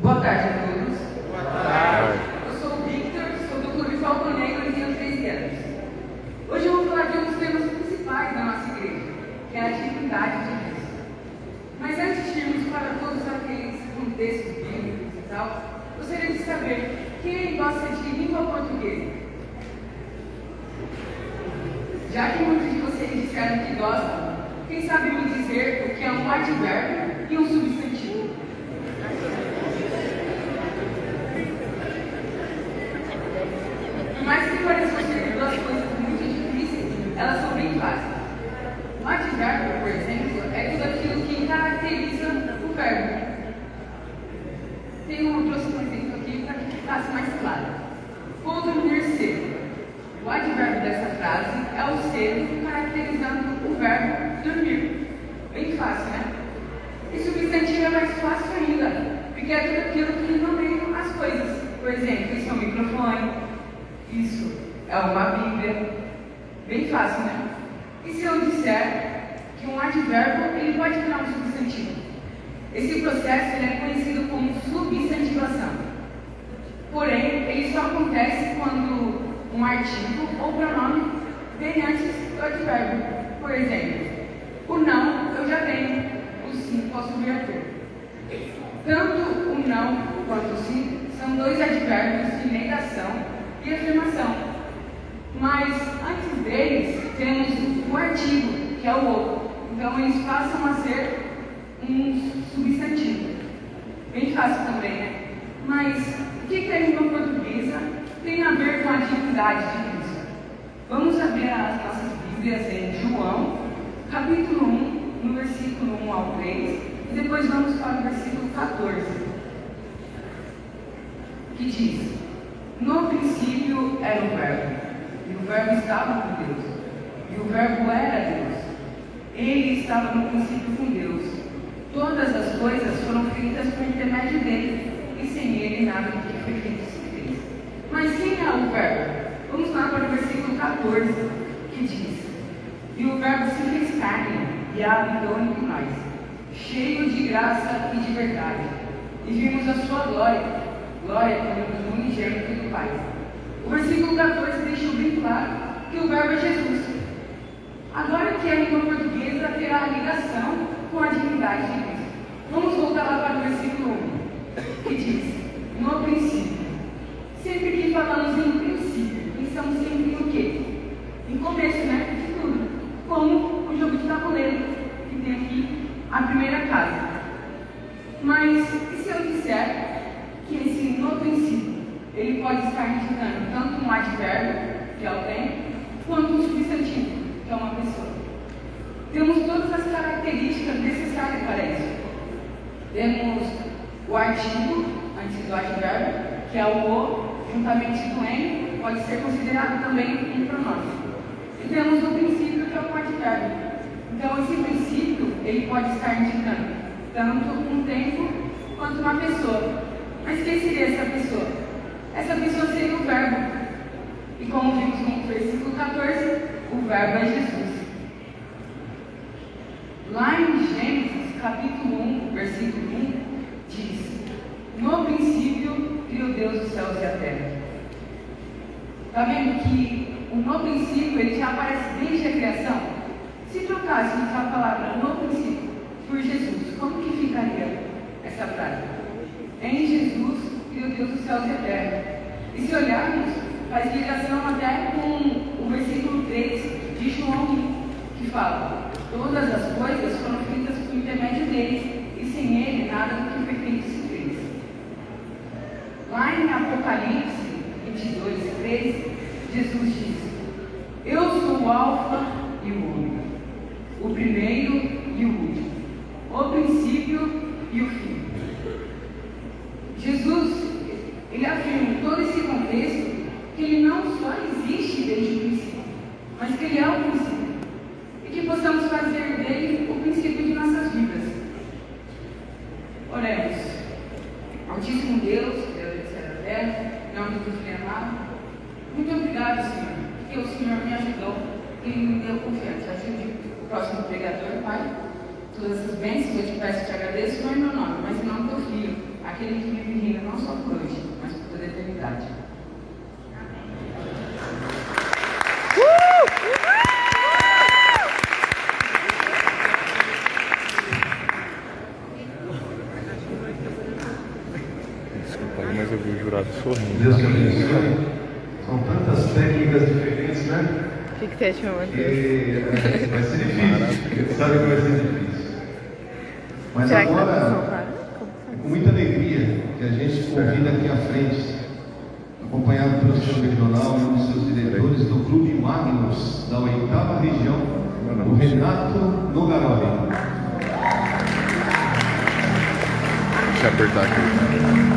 Boa tarde a todos. Boa tarde. Eu sou o Victor, sou do Clube Falcão Negro e tenho 13 anos. Hoje eu vou falar de um dos temas principais da nossa igreja, que é a divindade de Deus. Mas antes de irmos para todos aqueles contextos bíblicos e tal, gostaria de saber quem gosta de língua portuguesa. Já que muitos de vocês disseram que gostam, quem sabe me dizer o que é um advérbio e um substantivo? Por mais que pareçam ser duas coisas muito difíceis, elas são bem fáceis. Um advérbio, por exemplo, é tudo aquilo que caracteriza o verbo. Trouxe um exemplo aqui para que ficasse mais claro. Vou dormir cedo. O advérbio dessa frase é o cedo caracterizando o verbo dormir. Bem fácil, né? E substantivo é mais fácil ainda, porque é tudo aquilo que nomeia as coisas. Por exemplo, isso é um microfone, isso é uma Bíblia. Bem fácil, né? E se eu disser que um advérbio ele pode virar um substantivo? Esse processo ele é conhecido como substantivação. Porém, ele só acontece quando um artigo ou pronome vem antes do advérbio. Por exemplo, o não eu já tenho, o sim posso vir a ter. Tanto o não quanto o sim são dois advérbios de negação e afirmação. Mas antes deles temos o artigo, que é o ou. Então eles passam a ser um substantivo. Bem fácil também, né? Mas o que a língua portuguesa tem a ver com a divindade de Cristo? Vamos abrir as nossas Bíblias em João, capítulo 1, no versículo 1 ao 3, e depois vamos para o versículo 14, que diz: no princípio era o Verbo, e o Verbo estava com Deus, e o Verbo era Deus. Ele estava no princípio com Deus. Todas as coisas foram feitas por intermédio dele, e sem ele nada do que foi feito se fez. Mas quem é o Verbo? Vamos lá para o versículo 14, que diz: e o Verbo se fez carne e habitou entre nós, cheio de graça e de verdade, e vimos a sua glória, glória como do unigênito do Pai. O versículo 14 deixou bem claro que o Verbo é Jesus. Agora que a língua portuguesa terá a ligação com a divindade de Cristo. Vamos voltar lá para o versículo 1, que diz: no princípio. Sempre que falamos em princípio, pensamos sempre em o quê? Em começo, né? De tudo. Como o jogo de tabuleiro, que tem aqui a primeira casa. Mas e se eu disser que esse no princípio, ele pode estar indicando tanto um advérbio, que é o tempo, quanto um substantivo, que é uma pessoa? Temos todas as características necessárias para isso. Temos o artigo, antes do advérbio, que é o juntamente com ele, pode ser considerado também um pronome. E temos o princípio, que é o advérbio. Então, esse princípio, ele pode estar indicando tanto um tempo, quanto uma pessoa. Mas quem seria essa pessoa? Essa pessoa seria o Verbo. E como vimos no versículo 14, o Verbo é Jesus. Lá em Gênesis, capítulo 1, versículo 1, diz: no princípio criou Deus os céus e a terra. Está vendo que o no princípio ele já aparece desde a criação? Se trocássemos a palavra no princípio por Jesus, como que ficaria essa frase? Em Jesus criou Deus os céus e a terra. E se olharmos, faz ligação até com o versículo 3 de João 1, que fala: todas as coisas foram feitas por intermédio dele, e sem ele nada do que foi feito se fez. Lá em Apocalipse 22, 13, Jesus diz: eu sou o Alfa e o Ômega, o primeiro e o último, o princípio e o fim. Jesus, ele afirma em todo esse contexto que ele não só existe desde o princípio, mas que ele é o princípio. E que possamos fazer dele o princípio de nossas vidas. Oremos. Altíssimo Deus, Deus do céu e da terra, em nome do Filho amado, muito obrigado, Senhor, porque o Senhor me ajudou e me deu confiança. Ajude o próximo pregador, Pai. Todas essas bênçãos eu te peço e te agradeço, não em meu nome, mas em nome do teu Filho. aquele que vive e reina não só por hoje, mas por toda a eternidade. Desculpa, mas eu vi o jurado sorrindo. Deus te abençoe. São tantas técnicas diferentes, né? O que você achou, Matheus? Que vai ser difícil. A gente sabe que vai ser difícil. Mas Será que dá pra agora, soltar? é com muita alegria que a gente convida aqui à frente, acompanhado pelo seu regional e um dos seus diretores do Clube Magnus, da 8ª região, o Renato Nogaroli. Deixa eu apertar aqui.